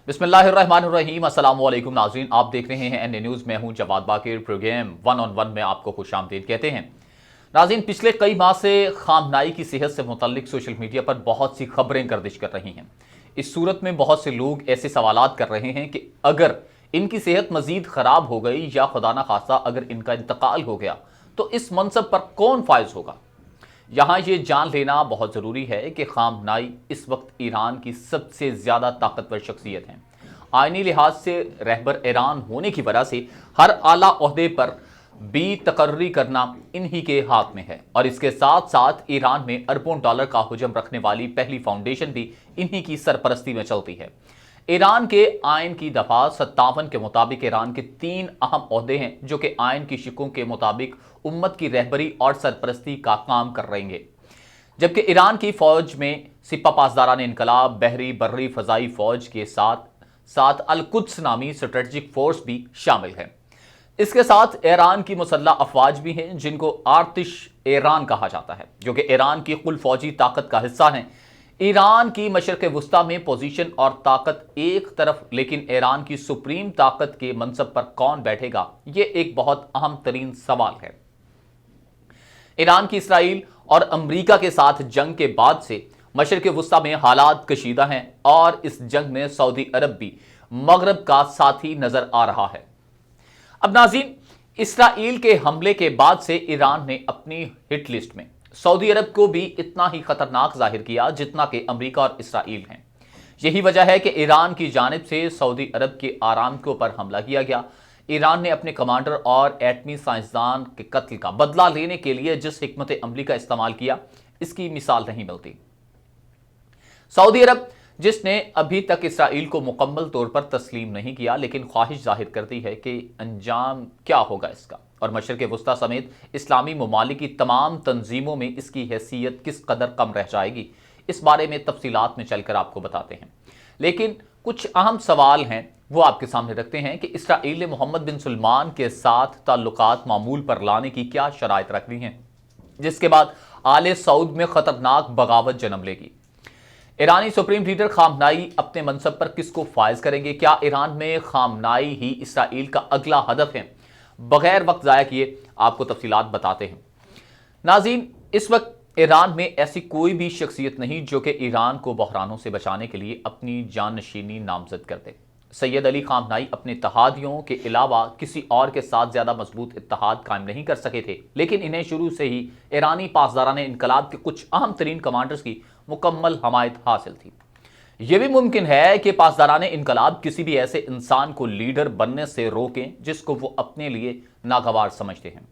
बिस्मिल्लाहिर्रहमानिर्रहीम। अस्सलाम वालेकुम नाज़रीन, आप देख रहे हैं एन न्यूज़। मैं हूं जवाद बाकिर। प्रोग्राम वन ऑन वन में आपको खुशामदीद कहते हैं। नाज़रीन, पिछले कई माह से खामनाई की सेहत से मुतल्लिक सोशल मीडिया पर बहुत सी खबरें गर्दिश कर रही हैं। इस सूरत में बहुत से लोग ऐसे सवालात कर रहे हैं कि अगर इनकी सेहत मजीद ख़राब हो गई या खुदा ना खास्ता अगर इनका इंतकाल हो गया तो इस मनसब पर कौन फायज होगा। यहाँ ये जान लेना बहुत ज़रूरी है कि खामनाई इस वक्त ईरान की सबसे ज़्यादा ताकतवर शख्सियत हैं। आईनी लिहाज से रहबर ईरान होने की वजह से हर आला ओहदे पर भी तकर्री करना इन्हीं के हाथ में है और इसके साथ साथ ईरान में अरबों डॉलर का हुजम रखने वाली पहली फाउंडेशन भी इन्हीं की सरपरस्ती में चलती है। ईरान के आयन की दफा 57 के मुताबिक ईरान के 3 अहम ओहदे हैं जो कि आयन की शिकों के मुताबिक उम्मत की रहबरी और सरपरस्ती का काम कर रहेंगे, जबकि ईरान की फौज में सिपा पासदारान इनकलाब, बहरी बर्री फजाई फौज के साथ साथ अल कुद्स नामी स्ट्रेटजिक फोर्स भी शामिल है। इसके साथ ईरान की मुसल्लह अफवाज भी हैं जिनको आर्तिश ईरान कहा जाता है, जो कि ईरान की कुल फौजी ताकत का हिस्सा हैं। ईरान की मशरक़ वुस्ता में पोजीशन और ताकत एक तरफ, लेकिन ईरान की सुप्रीम ताकत के मनसब पर कौन बैठेगा, ये एक बहुत अहम तरीन सवाल है। ईरान की इसराइल और अमरीका के साथ जंग के बाद से मशरक़ वुस्ता में हालात कशीदा हैं और इस जंग में सऊदी अरब भी मगरब का साथी नजर आ रहा है। अब नाज़रीन, इसराइल के हमले के बाद से ईरान ने अपनी हिट लिस्ट में सऊदी अरब को भी इतना ही खतरनाक जाहिर किया जितना कि अमरीका और इसराइल हैं। यही वजह है कि ईरान की जानिब से सऊदी अरब के आरामको पर हमला किया गया। ईरान ने अपने कमांडर और एटमी साइंसदान के कत्ल का बदला लेने के लिए जिस हिकमत अमली का इस्तेमाल किया, इसकी मिसाल नहीं मिलती। सऊदी अरब जिसने अभी तक इसराइल को मुकम्मल तौर पर तस्लीम नहीं किया, लेकिन ख्वाहिश जाहिर करती है कि अंजाम क्या होगा इसका, और मशरक़ वुस्ता समेत इस्लामी ममालिक की तमाम तंजीमों में इसकी हैसियत किस कदर कम रह जाएगी, इस बारे में तफसीलात में चलकर आपको बताते हैं। लेकिन कुछ अहम सवाल हैं वो आपके सामने रखते हैं कि इसराइल ने मोहम्मद बिन सलमान के साथ ताल्लुकात मामूल पर लाने की क्या शराइत रख दी हैं, जिसके बाद आले सऊद में खतरनाक बगावत जन्म लेगी। ईरानी सुप्रीम लीडर खामनाई अपने मनसब पर किसको फायज करेंगे? क्या ईरान में खामनाई ही इसराइल का अगला हदफ है? बगैर वक्त ज़ाया किए आपको तफसीलात बताते हैं। नाज़रीन, इस वक्त ईरान में ऐसी कोई भी शख्सियत नहीं जो कि ईरान को बहरानों से बचाने के लिए अपनी जाननशीनी नामजद कर दे। सैयद अली खामनाई अपने इत्तेहादियों के अलावा किसी और के साथ ज़्यादा मजबूत इत्तेहाद कायम नहीं कर सके थे, लेकिन इन्हें शुरू से ही ईरानी पासदारान इनकलाब के कुछ अहम तरीन कमांडर्स की मुकम्मल हमायत हासिल थी। यह भी मुमकिन है कि पासदारान इनकलाब किसी भी ऐसे इंसान को लीडर बनने से रोकें जिसको वो अपने लिए नागवार समझते हैं।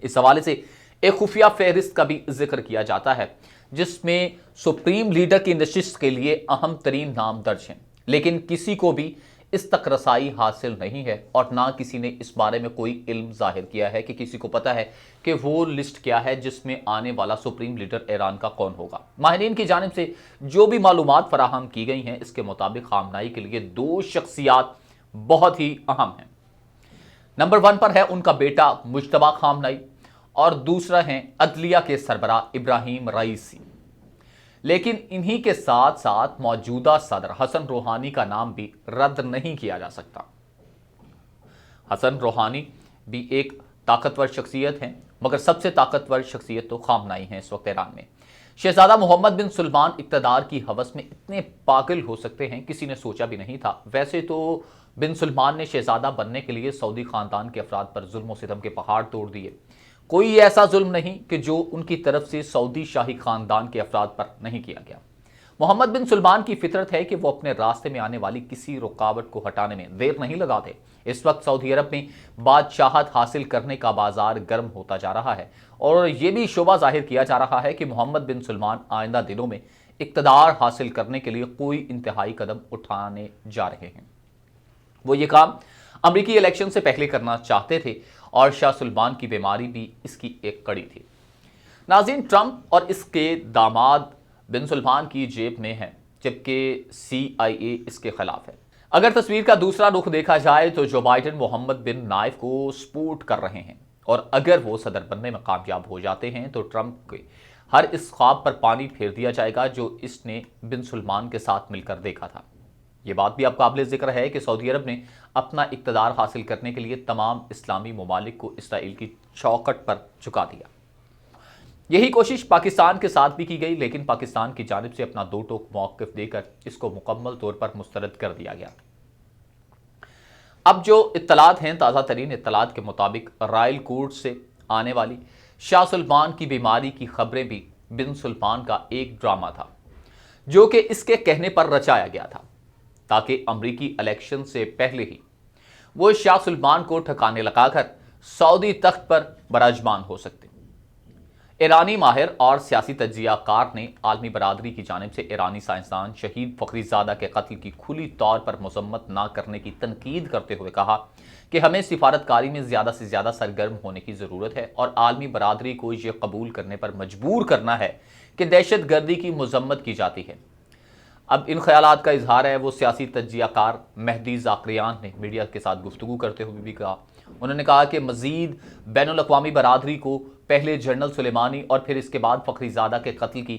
इस हवाले से एक खुफिया फहरिस्त का भी जिक्र किया जाता है जिसमें सुप्रीम लीडर की नशिस्त के लिए अहम तरीन नाम दर्ज हैं, लेकिन किसी को भी इस तक रसाई हासिल नहीं है और ना किसी ने इस बारे में कोई इल्म जाहिर किया है कि किसी को पता है कि वो लिस्ट क्या है जिसमें आने वाला सुप्रीम लीडर ईरान का कौन होगा। माहिरीन की जानिब से जो भी मालूमात फराहम की गई हैं, इसके मुताबिक खामनाई के लिए 2 शख्सियात बहुत ही अहम हैं। नंबर 1 पर है उनका बेटा मुज्तबा खामनाई और दूसरा है अदलिया के सरबराह इब्राहिम रईसी। लेकिन इन्हीं के साथ साथ मौजूदा सदर हसन रूहानी का नाम भी रद्द नहीं किया जा सकता। हसन रूहानी भी एक ताकतवर शख्सियत हैं, मगर सबसे ताकतवर शख्सियत तो खामनाई है इस वक्त ईरान में। शहजादा मोहम्मद बिन सलमान इक़्तिदार की हवस में इतने पागल हो सकते हैं, किसी ने सोचा भी नहीं था। वैसे तो बिन सलमान ने शहजादा बनने के लिए सऊदी खानदान के अफराद पर जुल्म और सितम के पहाड़ तोड़ दिए। कोई ऐसा जुल्म नहीं कि जो उनकी तरफ से सऊदी शाही खानदान के अफराद पर नहीं किया गया। मोहम्मद बिन सलमान की फितरत है कि वो अपने रास्ते में आने वाली किसी रुकावट को हटाने में देर नहीं लगाते। इस वक्त सऊदी अरब में बादशाहत हासिल करने का बाजार गर्म होता जा रहा है और ये भी शोभा जाहिर किया जा रहा है कि मोहम्मद बिन सलमान आइंदा दिनों में इक़्तिदार हासिल करने के लिए कोई इंतहाई कदम उठाने जा रहे हैं। वो ये काम अमरीकी इलेक्शन से पहले करना चाहते थे और शाह सलमान की बीमारी भी इसकी एक कड़ी थी। नाज़रीन, ट्रंप और इसके दामाद बिन सलमान की जेब में है, जबकि CIA इसके खिलाफ है। अगर तस्वीर का दूसरा रुख देखा जाए तो जो बाइडेन मोहम्मद बिन नाइफ को सपोर्ट कर रहे हैं और अगर वो सदर बनने में कामयाब हो जाते हैं तो ट्रंप के हर इस ख्वाब पर पानी फेर दिया जाएगा जो इसने बिन सलमान के साथ मिलकर देखा था। یہ بات بھی اب قابل ذکر ہے کہ سعودی عرب نے اپنا اقتدار حاصل کرنے کے لیے تمام اسلامی ممالک کو اسرائیل کی چوکھٹ پر جھکا دیا۔ یہی کوشش پاکستان کے ساتھ بھی کی گئی، لیکن پاکستان کی جانب سے اپنا دو ٹوک موقف دے کر اس کو مکمل طور پر مسترد کر دیا گیا۔ اب جو اطلاعات ہیں، تازہ ترین اطلاعات کے مطابق رائل کورٹ سے آنے والی شاہ سلمان کی بیماری کی خبریں بھی بن سلمان کا ایک ڈرامہ تھا، جو کہ اس کے کہنے پر رچایا گیا تھا تاکہ امریکی الیکشن سے پہلے ہی وہ شاہ سلمان کو ٹھکانے لگا کر سعودی تخت پر براجمان ہو سکتے۔ ایرانی ماہر اور سیاسی تجزیہ کار نے عالمی برادری کی جانب سے ایرانی سائنسدان شہید فخری زادہ کے قتل کی کھلی طور پر مذمت نہ کرنے کی تنقید کرتے ہوئے کہا کہ ہمیں سفارتکاری میں زیادہ سے زیادہ سرگرم ہونے کی ضرورت ہے اور عالمی برادری کو یہ قبول کرنے پر مجبور کرنا ہے کہ دہشت گردی کی مذمت کی جاتی ہے۔ اب ان خیالات کا اظہار ہے وہ سیاسی تجزیہ کار مہدی زاکریان نے میڈیا کے ساتھ گفتگو کرتے ہوئے بھی کہا۔ انہوں نے کہا کہ مزید بین الاقوامی برادری کو پہلے جنرل سلیمانی اور پھر اس کے بعد فخری زادہ کے قتل کی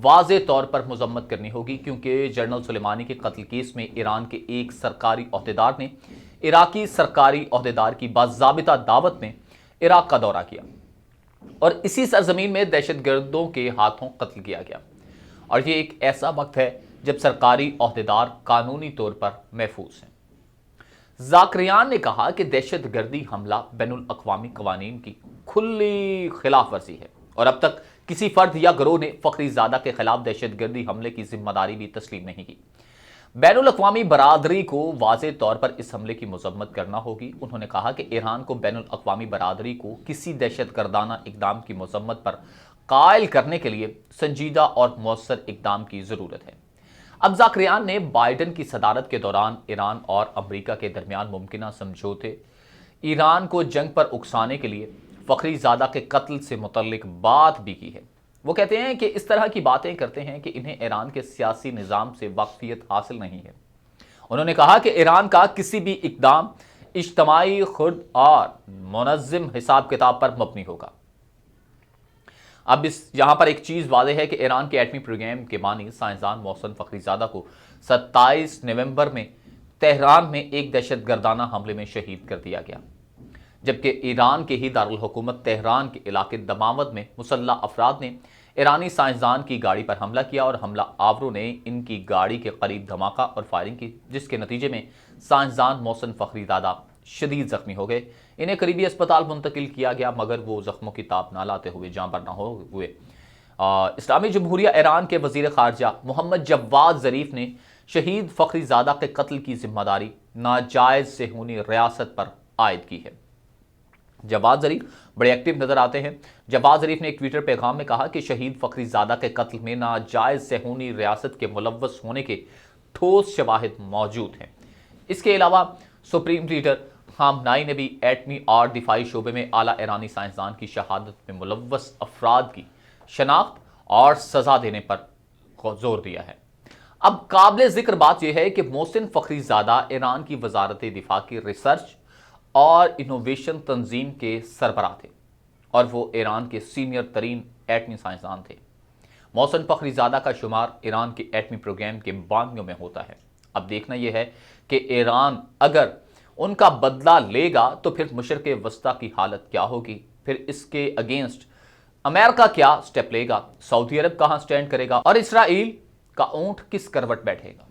واضح طور پر مذمت کرنی ہوگی، کیونکہ جنرل سلیمانی کے قتل کیس میں ایران کے ایک سرکاری عہدیدار نے عراقی سرکاری عہدیدار کی باضابطہ دعوت میں عراق کا دورہ کیا اور اسی سرزمین میں دہشت گردوں کے ہاتھوں قتل کیا گیا، اور یہ ایک ایسا وقت ہے جب سرکاری عہدیدار قانونی طور پر محفوظ ہیں۔ زاکریان نے کہا کہ دہشت گردی حملہ بین الاقوامی قوانین کی کھلی خلاف ورزی ہے اور اب تک کسی فرد یا گروہ نے فخری زادہ کے خلاف دہشت گردی حملے کی ذمہ داری بھی تسلیم نہیں کی۔ بین الاقوامی برادری کو واضح طور پر اس حملے کی مذمت کرنا ہوگی۔ انہوں نے کہا کہ ایران کو بین الاقوامی برادری کو کسی دہشت گردانہ اقدام کی مذمت پر قائل کرنے کے لیے سنجیدہ اور مؤثر اقدام کی ضرورت ہے۔ اب زاکریان نے بائیڈن کی صدارت کے دوران ایران اور امریکہ کے درمیان ممکنہ سمجھوتے، ایران کو جنگ پر اکسانے کے لیے فخری زادہ کے قتل سے متعلق بات بھی کی ہے۔ وہ کہتے ہیں کہ اس طرح کی باتیں کرتے ہیں کہ انہیں ایران کے سیاسی نظام سے واقفیت حاصل نہیں ہے۔ انہوں نے کہا کہ ایران کا کسی بھی اقدام اجتماعی، خرد اور منظم حساب کتاب پر مبنی ہوگا۔ اب یہاں پر ایک چیز واضح ہے کہ ایران کے ایٹمی پروگرام کے بانی سائنسدان محسن فخری زادہ کو 27 نومبر میں تہران میں ایک دہشت گردانہ حملے میں شہید کر دیا گیا، جبکہ ایران کے ہی دارالحکومت تہران کے علاقے دماوند میں مسلح افراد نے ایرانی سائنسدان کی گاڑی پر حملہ کیا اور حملہ آوروں نے ان کی گاڑی کے قریب دھماکہ اور فائرنگ کی، جس کے نتیجے میں سائنسدان محسن فخری زادہ شدید زخمی ہو گئے۔ انہیں قریبی اسپتال منتقل کیا گیا، مگر وہ زخموں کی تاب نہ لاتے ہوئے جاں بحق نہ ہوئے۔ اسلامی جمہوریہ ایران کے وزیر خارجہ محمد جواد ظریف نے شہید فخری زادہ کے قتل کی ذمہ داری ناجائز صہیونی ریاست پر عائد کی ہے۔ جواد ظریف بڑے ایکٹیو نظر آتے ہیں۔ جواد ظریف نے ایک ٹویٹر پیغام میں کہا کہ شہید فخری زادہ کے قتل میں ناجائز صہیونی ریاست کے ملوث ہونے کے ٹھوس شواہد موجود ہیں۔ اس کے علاوہ سپریم لیڈر خامنائی نے بھی ایٹمی اور دفاعی شعبے میں اعلیٰ ایرانی سائنسدان کی شہادت میں ملوث افراد کی شناخت اور سزا دینے پر زور دیا ہے۔ اب قابل ذکر بات یہ ہے کہ محسن فخری زادہ ایران کی وزارت دفاع کی ریسرچ اور انوویشن تنظیم کے سربراہ تھے اور وہ ایران کے سینئر ترین ایٹمی سائنسدان تھے۔ محسن فخری زادہ کا شمار ایران کے ایٹمی پروگرام کے بانیوں میں ہوتا ہے۔ اب دیکھنا یہ ہے کہ ایران اگر ان کا بدلہ لے گا تو پھر مشرق وسطیٰ کی حالت کیا ہوگی، پھر اس کے اگینسٹ امریکہ کیا سٹیپ لے گا، سعودی عرب کہاں سٹینڈ کرے گا اور اسرائیل کا اونٹ کس کروٹ بیٹھے گا۔